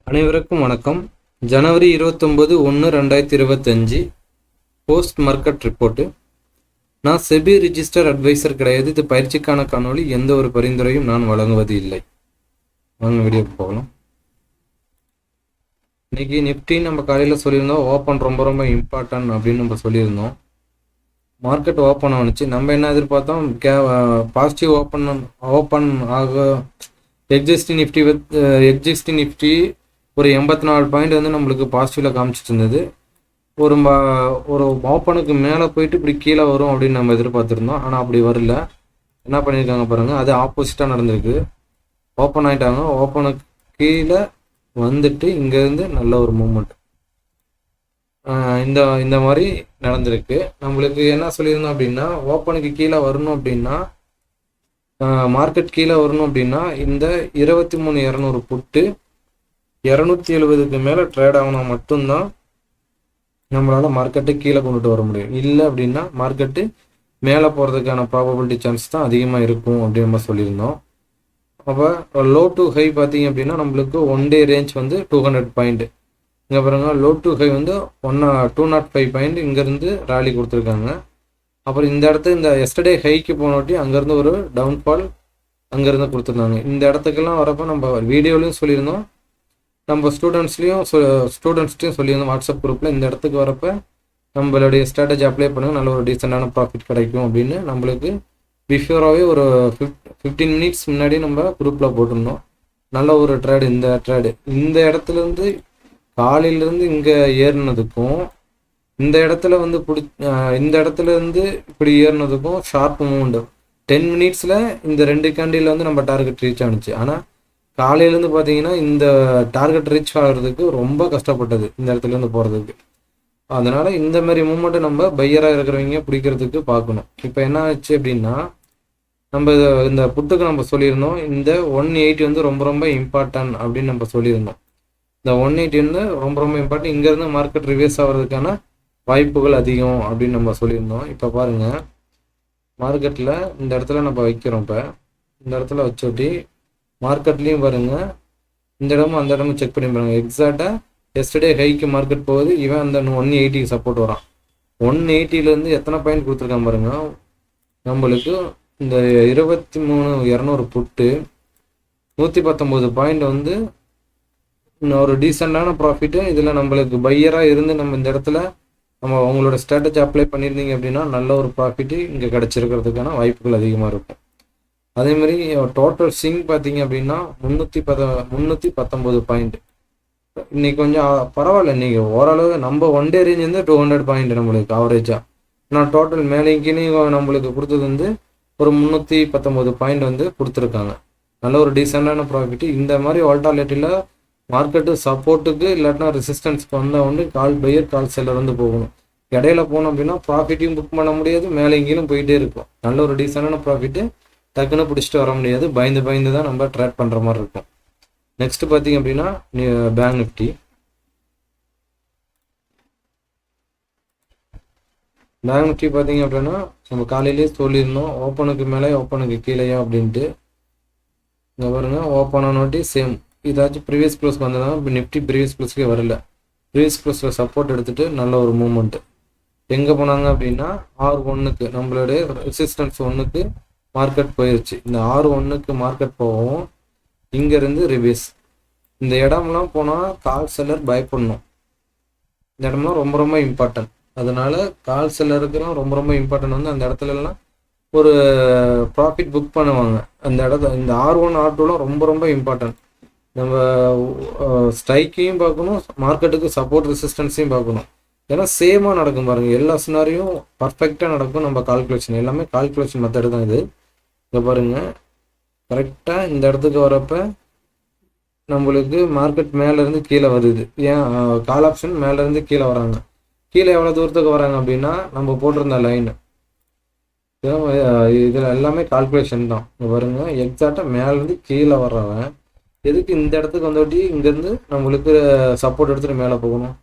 அனைவருக்கும் வணக்கம். ஜனவரி 29/1/2025 post market report. நான் செபி ரிஜிஸ்டர் அட்வைசர் கிடையாது. இது பயிற்சிக்கான காணொளி. எந்த ஒரு பரிந்துரையும் நான் வழங்குவது இல்லை. வாங்க வீடியோக்கு போகலாம். இன்னைக்கு நிஃப்டி நம்ம காலையில் சொல்லியிருந்தோம், ஓப்பன் ரொம்ப ரொம்ப இம்பார்ட்டன்ட் அப்படின்னு நம்ம சொல்லியிருந்தோம். மார்க்கெட் ஓப்பன் ஆனிச்சு. நம்ம என்ன எதிர்பார்த்தோம், பாசிட்டிவ் ஓப்பன் ஆக எக்ஸிஸ்டிங் நிஃப்டி ஒரு 84 பாயிண்ட் வந்து நம்மளுக்கு பாசிட்டிவில் காமிச்சிட்டு இருந்தது. ஒரு ஓப்பனுக்கு மேலே போயிட்டு இப்படி கீழே வரும் அப்படின்னு நம்ம எதிர்பார்த்துருந்தோம். ஆனால் அப்படி வரல. என்ன பண்ணியிருக்காங்க பாருங்கள், அது ஆப்போசிட்டாக நடந்திருக்கு. ஓப்பன் ஆகிட்டாங்க. ஓப்பனுக்கு கீழே வந்துட்டு இங்கேருந்து நல்ல ஒரு மூமெண்ட் இந்த மாதிரி நடந்திருக்கு. நம்மளுக்கு என்ன சொல்லியிருந்தோம் அப்படின்னா, ஓப்பனுக்கு கீழே வரணும் அப்படின்னா, மார்க்கெட் கீழே வரணும் அப்படின்னா இந்த 23,200 புட்டு 270க்கு மேலே ட்ரேட் ஆகினா மட்டும்தான் நம்மளால் மார்க்கெட்டை கீழே கொண்டுட்டு வர முடியும். இல்லை அப்படின்னா மார்க்கெட்டு மேலே போகிறதுக்கான ப்ராபபிலிட்டி சான்ஸ் தான் அதிகமாக இருக்கும் அப்படின்னு நம்ம சொல்லியிருந்தோம். அப்போ லோ டு ஹை பார்த்தீங்க அப்படின்னா நம்மளுக்கு ஒன் டே ரேஞ்ச் வந்து 200 பாயிண்ட். இங்கே பாருங்க, லோ டு ஹை வந்து 205 பாயிண்ட் இங்கேருந்து ராலி கொடுத்துருக்காங்க. அப்புறம் இந்த இடத்துல இந்த எஸ்டர்டே ஹைக்கு போனோட்டி அங்கேருந்து ஒரு டவுன்ஃபால் அங்கேருந்து கொடுத்துருந்தாங்க. இந்த இடத்துக்கெல்லாம் வரப்போ நம்ம வீடியோலையும் சொல்லியிருந்தோம், நம்ம ஸ்டூடெண்ட்ஸ்டையும் சொல்லியிருந்தோம் வாட்ஸ்அப் குரூப்பில். இந்த இடத்துக்கு வரப்போ நம்மளுடைய ஸ்ட்ராட்டஜி அப்ளை பண்ணுங்க, நல்ல ஒரு டீசெண்டான ப்ராஃபிட் கிடைக்கும் அப்படின்னு நம்மளுக்கு பிஃபோராகவே ஒரு 15 மினிட்ஸ் முன்னாடி நம்ம குரூப்பில் போட்டிருந்தோம். நல்ல ஒரு இந்த இடத்துலேருந்து காலையிலேருந்து இங்கே ஏறினதுக்கும் இந்த இடத்துல வந்து இந்த இடத்துல இருந்து இப்படி ஏறினதுக்கும் ஷார்ப் மூமெண்ட் 10 மினிட்ஸில் இந்த 2 கேண்டில் வந்து நம்ம டார்கெட் ரீச் ஆனிச்சு. ஆனால் காலையிலேருந்து பார்த்தீங்கன்னா இந்த டார்கெட் ரீச் ஆகிறதுக்கு ரொம்ப கஷ்டப்பட்டது இந்த இடத்துலேருந்து போகிறதுக்கு. அதனால் இந்த மாதிரி மூமெண்ட்டை நம்ம பையராக இருக்கிறவங்க பிடிக்கிறதுக்கு பார்க்கணும். இப்போ என்ன ஆச்சு அப்படின்னா, நம்ம இந்த புட்டுக்கு நம்ம சொல்லியிருந்தோம், இந்த 180 வந்து ரொம்ப ரொம்ப இம்பார்ட்டன்ட் அப்படின்னு நம்ம சொல்லியிருந்தோம். இந்த 180 வந்து ரொம்ப ரொம்ப இம்பார்ட்டன்ட். இங்கேருந்து மார்க்கெட் ரிவர்ஸ் ஆகிறதுக்கான வாய்ப்புகள் அதிகம் அப்படின்னு நம்ம சொல்லியிருந்தோம். இப்போ பாருங்கள், மார்க்கெட்டில் இந்த இடத்துல நம்ம வைக்கிறோம். இப்போ இந்த இடத்துல வச்சோட்டி மார்க்கெட்லேயும் பாருங்கள், இந்த இடமும் அந்த இடமும் செக் பண்ணி பாருங்கள். எக்ஸாக்டாக எஸ்டர்டே ஹைக்கு மார்க்கெட் போகுது, இவன் அந்த 180க்கு சப்போர்ட் வரான். 180லேருந்து எத்தனை பாயிண்ட் கொடுத்துருக்கான் பாருங்கள். நம்மளுக்கு இந்த 23,200 புட்டு 119 பாயிண்ட் வந்து ஒரு டீசெண்டான ப்ராஃபிட்டு. இதில் நம்மளுக்கு பையராக இருந்து நம்ம இந்த இடத்துல நம்ம அவங்களோட ஸ்ட்ராட்டஜி அப்ளை பண்ணியிருந்தீங்க அப்படின்னா நல்ல ஒரு ப்ராஃபிட்டு இங்கே கிடச்சிருக்கிறதுக்கான வாய்ப்புகள் அதிகமாக இருக்கும். அதேமாதிரி டோட்டல் ஸ்விங் பார்த்தீங்க அப்படின்னா 319 பாயிண்ட். இன்னைக்கு கொஞ்சம் பரவாயில்ல. இன்றைக்கி ஓரளவு நம்ம ஒன் டே ரேஞ்ச் வந்து 200 பாயிண்ட் நம்மளுக்கு ஆவரேஜாக. ஆனால் டோட்டல் மேலேக்கினையும் நம்மளுக்கு கொடுத்தது வந்து ஒரு 319 பாயிண்ட் வந்து கொடுத்துருக்காங்க. நல்ல ஒரு டீசெண்டான ப்ராஃபிட்டு. இந்த மாதிரி வால்டாலிட்டியில் மார்க்கெட்டு சப்போர்ட்டுக்கு இல்லாட்டினா ரெசிஸ்டன்ஸ்க்கு வந்தால் வந்து கால் பையர் கால் செல்லர் வந்து போகணும். இடையில போனோம் அப்படின்னா ப்ராஃபிட்டையும் புக் பண்ண முடியாது, மேலே இங்கேயும் போயிட்டே இருக்கும். நல்ல ஒரு டீசெண்டான ப்ராஃபிட்டு டக்குன்னு பிடிச்சிட்டு வர முடியாது. பயந்து தான் நம்ம ட்ரேட் பண்ணுற மாதிரி இருக்கும். நெக்ஸ்ட் பார்த்தீங்க அப்படின்னா பேங்க் நிஃப்டி. பேங்க் நிஃப்டி பார்த்தீங்க அப்படின்னா நம்ம காலையிலேயே சொல்லியிருந்தோம், ஓப்பனுக்கு மேலே ஓப்பனுக்கு கீழேயா அப்படின்ட்டு. இங்கே பாருங்க, ஓப்பன் ஆனோட்டி சேம் இதாச்சும் ப்ரீவியஸ் க்ளோஸ்க்கு வந்ததுனால இப்போ நிஃப்டி ப்ரீவியஸ் க்ளோஸ்க்கே வரல. ப்ரீவியஸ் க்ளோஸில் சப்போர்ட் எடுத்துகிட்டு நல்ல ஒரு மூமெண்ட்டு. எங்கே போனாங்க அப்படின்னா R1க்கு நம்மளுடைய ரெசிஸ்டன்ஸ் 1க்கு மார்க்கெட் போயிடுச்சு. இந்த R1க்கு மார்க்கெட் போகவும் இங்கேருந்து ரிவர்ஸ். இந்த இடம்லாம் போனால் கால் செல்லர் பயப்படணும். இந்த இடம்லாம் ரொம்ப ரொம்ப இம்பார்ட்டன்ட். அதனால் கால் செல்லருக்குலாம் ரொம்ப ரொம்ப இம்பார்ட்டன்ட். வந்து அந்த இடத்துலலாம் ஒரு ப்ராஃபிட் புக் பண்ணுவாங்க. இந்த R1 R2லாம் ரொம்ப ரொம்ப இம்பார்ட்டன்ட். நம்ம ஸ்ட்ரைக்கையும் பார்க்கணும், மார்க்கெட்டுக்கு சப்போர்ட் ரெசிஸ்டன்ஸையும் பார்க்கணும். ஏன்னா சேமாக நடக்கும் பாருங்கள். எல்லா சினாரியும் பர்ஃபெக்டாக நடக்கும். நம்ம கால்குலேஷன் எல்லாமே கால்குலேஷன் மெத்தடு தான் இது. இங்கே பாருங்கள், கரெக்டாக இந்த இடத்துக்கு வரப்போ நம்மளுக்கு மார்க்கெட் மேலேருந்து கீழே வருது. ஏன் கால் ஆப்ஷன் மேலேருந்து கீழே வராங்க. கீழே எவ்வளோ தூரத்துக்கு வராங்க அப்படின்னா நம்ம போட்டிருந்த லைன் இதில் எல்லாமே கால்குலேஷன் தான். இங்கே பாருங்கள், எக்ஸாக்டாக மேலேருந்து கீழே வர்றவன் எதுக்கு இந்த இடத்துக்கு வந்தோட்டி இங்கேருந்து நம்மளுக்கு சப்போர்ட் எடுத்துகிட்டு மேலே போகணும்.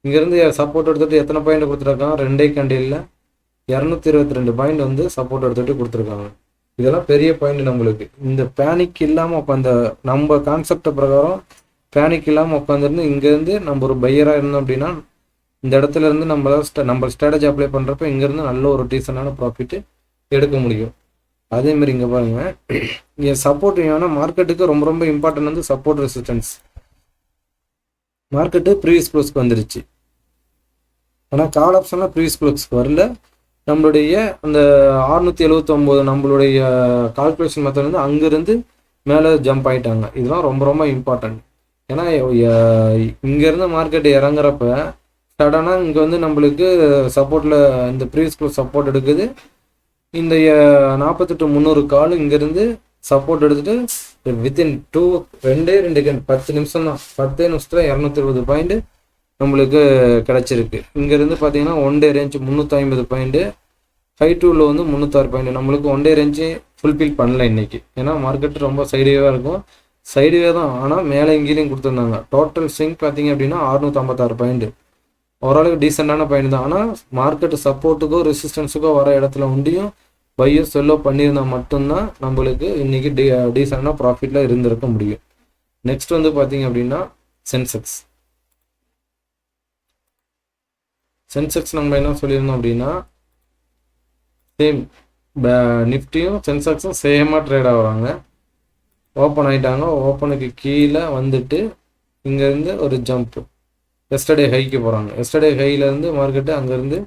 இங்கேருந்து சப்போர்ட் எடுத்துகிட்டு எத்தனை பாயிண்ட் கொடுத்துருக்காங்க, 2 கேண்டிலில் 222 பாயிண்ட் வந்து சப்போர்ட் எடுத்துகிட்டு கொடுத்துருக்காங்க. இதெல்லாம் பெரிய பாயிண்ட் நம்மளுக்கு. இந்த பேனிக் இல்லாமல் அப்போ அந்த நம்ம கான்செப்டை பிரகாரம் பேனிக் இல்லாமல் உட்காந்துருந்து இங்கேருந்து நம்ம ஒரு பையராக இருந்தோம் அப்படின்னா இந்த இடத்துல இருந்து நம்ம ஸ்ட்ராட்டஜி அப்ளை பண்ணுறப்ப இங்கேருந்து நல்ல ஒரு டீசெண்டான ப்ராஃபிட்டு எடுக்க முடியும். அதேமாதிரி இங்கே பாருங்கள், இங்கே சப்போர்ட் ஏன்னா மார்க்கெட்டுக்கு ரொம்ப ரொம்ப இம்பார்ட்டன்ட் வந்து சப்போர்ட் ரெசிஸ்டன்ஸ். மார்க்கெட்டு ப்ரீவியஸ் க்ளோஸ்க்கு வந்துருச்சு, ஆனால் கால் ஆப்ஷன்லாம் ப்ரீவியஸ் க்ளோஸ்க்கு வரல. நம்மளுடைய அந்த 679 நம்மளுடைய கால்குலேஷன் மெத்தட் வந்து அங்கேருந்து மேலே ஜம்ப் ஆகிட்டாங்க. இதெல்லாம் ரொம்ப ரொம்ப இம்பார்ட்டன்ட். ஏன்னா இங்கேருந்து மார்க்கெட் இறங்குறப்ப சடனாக இங்கே வந்து நம்மளுக்கு சப்போர்ட்டில் இந்த ப்ரீவியஸ் க்ளோஸ் சப்போர்ட் எடுக்குது. இந்த 48,300 கால் இங்கேருந்து சப்போர்ட் எடுத்துகிட்டு வித்தின் 2 நிமிஷம் தான், 10 நிமிஷத்தில் 220 பாயிண்ட் நம்மளுக்கு கிடச்சிருக்கு. இங்கேருந்து பார்த்தீங்கன்னா one day range 350 point, high டூவில் வந்து 306 பாயிண்ட். நம்மளுக்கு ஒன் டே ரேஞ்சு ஃபுல்ஃபில் பண்ணல இன்றைக்கி. ஏன்னா மார்க்கெட் ரொம்ப சைடுவேவாக இருக்கும், சைடுவே தான். ஆனால் மேலே இங்கேயும் கொடுத்துருந்தாங்க. டோட்டல் ஸ்விங் பார்த்தீங்க அப்படின்னா 656 பாயிண்ட், ஓரளவுக்கு டீசெண்டான பாயிண்ட் தான். ஆனால் மார்க்கெட் சப்போர்ட்டுக்கோ ரெசிஸ்டன்ஸுக்கோ வர இடத்துல உண்டியும் பையோ செல்லோ பண்ணியிருந்தால் மட்டும்தான் நம்மளுக்கு இன்றைக்கி டீசெண்டான ப்ராஃபிட்டில் இருந்திருக்க முடியும். நெக்ஸ்ட் வந்து பார்த்தீங்க அப்படின்னா சென்செக்ஸ் நம்ம என்ன சொல்லியிருந்தோம் அப்படின்னா சேம் நிஃப்டியும் சென்செக்ஸும் சேமாக ட்ரேட் ஆகுறாங்க. ஓப்பன் ஆகிட்டாங்க, ஓப்பனுக்கு கீழே வந்துட்டு இங்கேருந்து ஒரு ஜம்ப் எஸ்டர்டே ஹைக்கு போகிறாங்க. எஸ்டர்டே ஹையிலேருந்து மார்க்கெட்டு அங்கேருந்து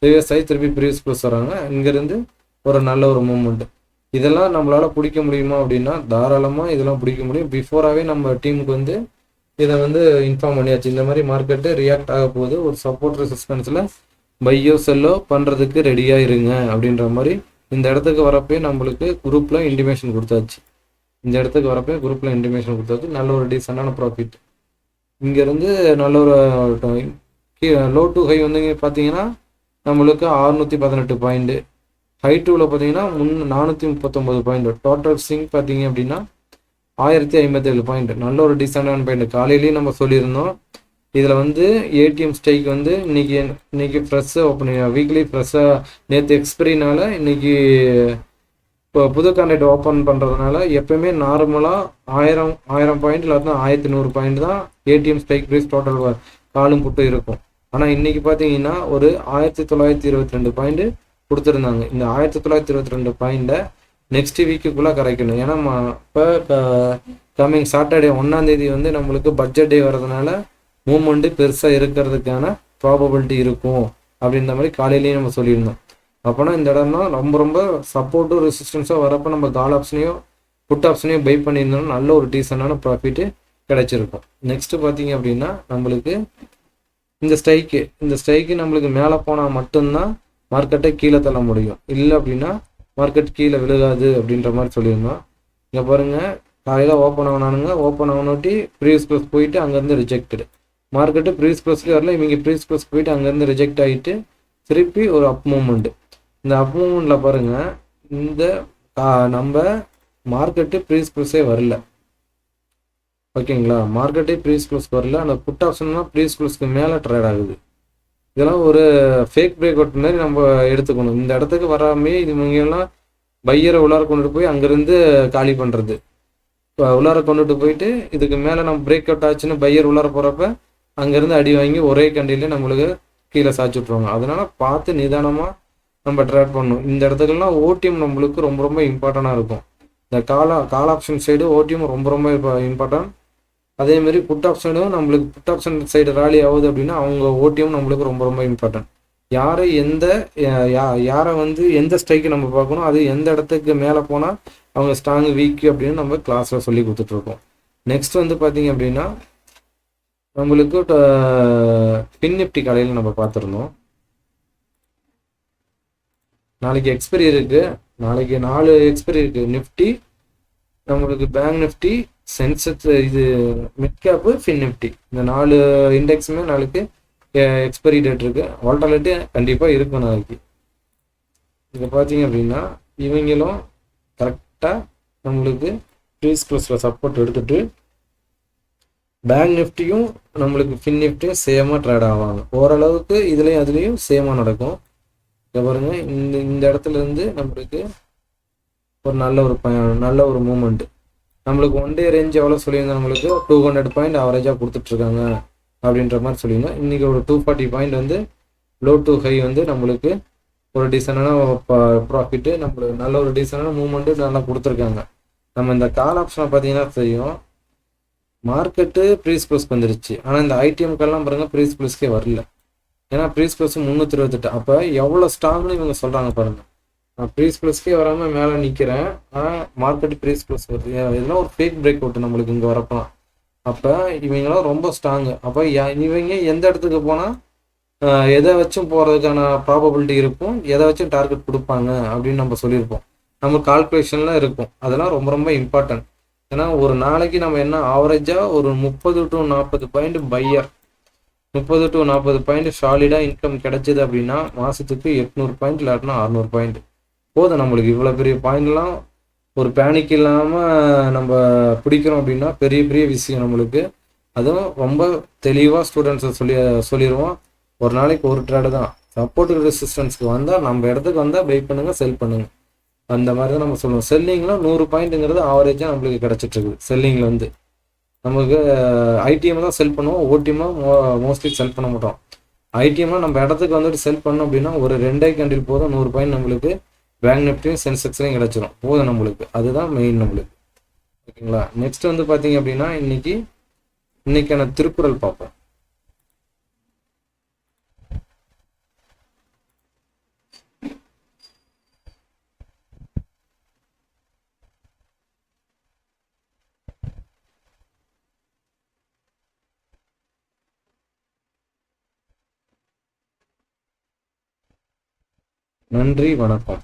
ப்ரீவியஸ் ஆகி திருப்பி ப்ரீவியஸ் க்ளோஸ் வராங்க. இங்கேருந்து ஒரு நல்ல ஒரு மூமெண்ட். இதெல்லாம் நம்மளால் பிடிக்க முடியுமா அப்படின்னா தாராளமாக இதெல்லாம் பிடிக்க முடியும். பிஃபோராகவே நம்ம டீமுக்கு வந்து இதை வந்து இன்ஃபார்ம் பண்ணியாச்சு. இந்த மாதிரி மார்க்கெட்டு ரியாக்ட் ஆக போகுது, ஒரு சப்போர்ட் ரெசிஸ்டன்ஸில் பையோ செல்லோ பண்ணுறதுக்கு ரெடியாக இருங்க அப்படின்ற மாதிரி இந்த இடத்துக்கு வரப்பே நம்மளுக்கு குரூப்பில் இன்டிமேஷன் கொடுத்தாச்சு. நல்ல ஒரு டீசெண்டான ப்ராஃபிட். இங்கேருந்து நல்ல ஒரு லோ டு ஹை வந்து பார்த்தீங்கன்னா நம்மளுக்கு 618 பாயிண்ட்டு, ஹை டூவில் பார்த்தீங்கன்னா 439 பாயிண்ட், டோட்டல் ஸ்விங் பார்த்தீங்க அப்படின்னா 1057 பாயிண்ட். நல்ல ஒரு டீசெண்டான பாயிண்ட். காலையிலேயும் நம்ம சொல்லியிருந்தோம் இதில் வந்து ஏடிஎம் ஸ்ட்ரைக் வந்து இன்னைக்கு ஃப்ரெஷ்ஷாக ஓப்பன் வீக்லி ஃப்ரெஷ்ஷாக நேற்று எக்ஸ்பைரினால இன்னைக்கு இப்போ புது கான்ட்ராக்ட் ஓப்பன் பண்ணுறதுனால எப்போயுமே நார்மலாக 1000 பாயிண்ட் இல்லாட்டினா 1100 பாயிண்ட் தான் ஏடிஎம் ஸ்ட்ரைக் ப்ரைஸ் டோட்டல் காலும் புட்டு இருக்கும். ஆனால் இன்றைக்கி பார்த்தீங்கன்னா ஒரு 1922 பாயிண்ட்டு கொடுத்துருந்தாங்க. இந்த 1922 பாயிண்ட்டை நெக்ஸ்ட் வீக்குக்குள்ளே கரைக்கணும். ஏன்னா இப்போ கம்மிங் சாட்டர்டே 1ஆம் தேதி வந்து நம்மளுக்கு பட்ஜெட் டே வர்றதுனால மூமெண்ட்டு பெருசாக இருக்கிறதுக்கான ப்ராபபிலிட்டி இருக்கும் அப்படின்ற மாதிரி காலையிலேயே நம்ம சொல்லியிருந்தோம். அப்போனா இந்த இடம்னா ரொம்ப ரொம்ப சப்போர்ட்டும் ரெசிஸ்டன்ஸாக வரப்போ நம்ம கால் ஆப்ஷனையோ புட் ஆப்ஷனையோ பை பண்ணியிருந்தோம்னா நல்ல ஒரு டீசெண்டான ப்ராஃபிட்டு கிடச்சிருக்கும். நெக்ஸ்ட்டு பார்த்தீங்க அப்படின்னா நம்மளுக்கு இந்த ஸ்ட்ரைக்கு நம்மளுக்கு மேலே போனால் மட்டும்தான் மார்க்கெட்டை கீழே தள்ள முடியும், இல்லை அப்படின்னா மார்க்கெட் கீழே விழுகாது அப்படின்ற மாதிரி சொல்லியிருந்தோம். இங்கே பாருங்கள், காலையில் ஓப்பன் ஆகணுட்டி ப்ரீவியஸ் க்ளோஸ் போயிட்டு அங்கேருந்து ரிஜெக்டடு. மார்க்கெட்டு ப்ரீவியஸ் க்ளோஸ்க்கு வரல, இவங்க ப்ரீவியஸ் க்ளோஸ் போயிட்டு அங்கேருந்து ரிஜெக்ட் ஆகிட்டு திருப்பி ஒரு அப் மூமெண்ட்டு. இந்த அப் மூமெண்ட்டில் பாருங்கள், இந்த நம்ம மார்க்கெட்டு ப்ரீவியஸ் க்ளோஸே வரல, ஓகேங்களா? மார்க்கெட்டே ப்ரீவியஸ் க்ளோஸ்க்கு வரல. அந்த புட் ஆப்ஷன்லாம் ப்ரீவியஸ் க்ளோஸ்க்கு மேலே ட்ரேட் ஆகுது. இதெல்லாம் ஒரு ஃபேக் பிரேக் அவுட் மாதிரி நம்ம எடுத்துக்கணும். இந்த இடத்துக்கு வராமே இது இவங்கெல்லாம் பையரை உள்ளார கொண்டுட்டு போய் அங்கேருந்து காலி பண்ணுறது. இப்போ உள்ளார கொண்டுட்டு போயிட்டு இதுக்கு மேலே நம்ம பிரேக் அவுட் ஆச்சுன்னு பையர் உள்ளார போகிறப்ப அங்கேருந்து அடி வாங்கி ஒரே கண்டிலே நம்மளுக்கு கீழே சாய்ச்சி விட்ருவாங்க. அதனால் பார்த்து நிதானமாக நம்ம ட்ரேட் பண்ணணும். இந்த இடத்துக்கெல்லாம் ஓடிஎம் நம்மளுக்கு ரொம்ப ரொம்ப இம்பார்ட்டண்ட்டாக இருக்கும். இந்த கால் ஆப்ஷன் சைடு ஓடிஎம் ரொம்ப ரொம்ப இம்பார்ட்டன்ட். அதேமாரி புட் ஆப்ஷனும் நம்மளுக்கு புட் ஆப்ஷன் சைடு ராலி ஆகுது அப்படின்னா அவங்க ஓடிஎம் நம்மளுக்கு ரொம்ப ரொம்ப இம்பார்ட்டன்ட். யாரை வந்து எந்த ஸ்ட்ரைக்கு நம்ம பார்க்கணும், அது எந்த இடத்துக்கு மேலே போனால் அவங்க ஸ்ட்ராங் வீக் அப்படின்னு நம்ம கிளாஸில் சொல்லி கொடுத்துட்ருக்கோம். நெக்ஸ்ட் வந்து பார்த்தீங்க அப்படின்னா நம்மளுக்கு பின் நிஃப்டி காலையில் நம்ம பார்த்துருந்தோம். நாளைக்கு எக்ஸ்பைரி இருக்குது, நாளைக்கு 4 எக்ஸ்பைரி இருக்குது. நிஃப்டி நம்மளுக்கு பேங்க் நிஃப்டி, சென்செக்ஸ், இது மிட் கேப்பு, ஃபின் நிஃப்டி, இந்த 4 இண்டெக்ஸுமே நாளைக்கு எக்ஸ்பைரி டேட் இருக்குது. வால்டாலிட்டி கண்டிப்பாக இருக்கும் நாளைக்கு. இங்கே பார்த்தீங்க அப்படின்னா இவங்களும் கரெக்டாக நம்மளுக்கு ப்ரீவியஸ் க்ளோஸில் சப்போர்ட் எடுத்துகிட்டு பேங்க் நிஃப்டியும் நம்மளுக்கு ஃபின் நிஃப்டியும் சேமாக ட்ரேட் ஆவாங்க. ஓரளவுக்கு இதுலேயும் அதுலேயும் சேமாக நடக்கும். இங்கே பாருங்கள், இந்த இடத்துல இருந்து நம்மளுக்கு ஒரு நல்ல ஒரு மூமெண்ட்டு. நம்மளுக்கு ஒன் டே ரேஞ்ச் எவ்வளோ சொல்லியிருந்தோம், நம்மளுக்கு 200 பாயிண்ட் ஆவரேஜாக கொடுத்துட்ருக்காங்க அப்படின்ற மாதிரி சொல்லியிருந்தோம். இன்றைக்கி ஒரு 240 பாயிண்ட் வந்து லோ டு ஹை வந்து நம்மளுக்கு ஒரு டீசெண்டான ப்ராஃபிட்டு, நம்மளுக்கு நல்ல ஒரு டீசெண்டான மூவ்மெண்ட்டு நல்லா கொடுத்துருக்காங்க. நம்ம இந்த கால் ஆப்ஷனை பார்த்தீங்கன்னா தெரியும், மார்க்கெட்டு ப்ரீஸ் ப்ளஸ்க்கு வந்துருச்சு. ஆனால் இந்த ஐடிஎம்கெல்லாம் பாருங்கள் ப்ரீஸ் ப்ளஸ்க்கே வரல. ஏன்னா ப்ரீஸ் ப்ளஸ் 328. அப்போ எவ்வளோ ஸ்ட்ராங்னு இவங்க சொல்கிறாங்க பாருங்கள். நான் ப்ரீஸ் ப்ளஸ்க்கே வராமல் மேலே நிற்கிறேன், ஆனால் மார்க்கெட் ப்ரீஸ் ப்ளஸ் வருது. இதெல்லாம் ஒரு ஃபேக் பிரேக் அவுட் நம்மளுக்கு இங்கே வரப்போலாம். அப்போ இவங்களாம் ரொம்ப ஸ்ட்ராங்கு. அப்போ இவங்க எந்த இடத்துக்கு போனால் எதை வச்சும் போகிறதுக்கான ப்ராபபிலிட்டி இருக்கும், எதை வச்சும் டார்கெட் கொடுப்பாங்க அப்படின்னு நம்ம சொல்லியிருப்போம். நம்ம கால்குலேஷன்லாம் இருக்கும். அதெல்லாம் ரொம்ப ரொம்ப இம்பார்ட்டன்ட். ஏன்னா ஒரு நாளைக்கு நம்ம என்ன ஆவரேஜாக ஒரு 30 to 40 point buyer, 30 to 40 point சாலிடாக இன்கம் கிடைச்சிது அப்படின்னா மாதத்துக்கு 800 பாயிண்ட் இல்லாட்டினா 600 பாயிண்ட் போதும் நம்மளுக்கு. இவ்வளோ பெரிய பாயிண்ட்லாம் ஒரு பேனிக் இல்லாமல் நம்ம பிடிக்கிறோம் அப்படின்னா பெரிய பெரிய விஷயம் நம்மளுக்கு. அதுவும் ரொம்ப தெளிவாக ஸ்டூடெண்ட்ஸை சொல்லிடுவோம். ஒரு நாளைக்கு ஒரு ட்ரேடு தான். சப்போர்ட் ரெசிஸ்டன்ஸ்க்கு வந்தால் நம்ம இடத்துக்கு வந்தால் பை பண்ணுங்கள், செல் பண்ணுங்கள். அந்த மாதிரி தான் நம்ம சொல்லுவோம். செல்லிங்கில் 100 பாயிண்ட்டுங்கிறது ஆவரேஜாக நம்மளுக்கு கிடச்சிட்ருக்குது. செல்லிங்கில் வந்து நமக்கு ஐடிஎம் தான் செல் பண்ணுவோம், ஓடிஎம்மாக மோஸ்ட்லி செல் பண்ண மாட்டோம். ஐடிஎம்லாம் நம்ம இடத்துக்கு வந்துட்டு செல் பண்ணோம் அப்படின்னா ஒரு 2 கேண்டில் போதும் 100 பாயிண்ட் நம்மளுக்கு பேங்க் நிஃப்டியும் சென்செக்ஸ்லையும் கிடச்சிரும். போதும் நம்மளுக்கு. அதுதான் மெயின் நம்மளுக்கு. ஓகேங்களா. நெக்ஸ்ட் வந்து பார்த்தீங்க அப்படின்னா இன்னைக்கான திருக்குறள் பார்ப்போம். நன்றி, வணக்கம்.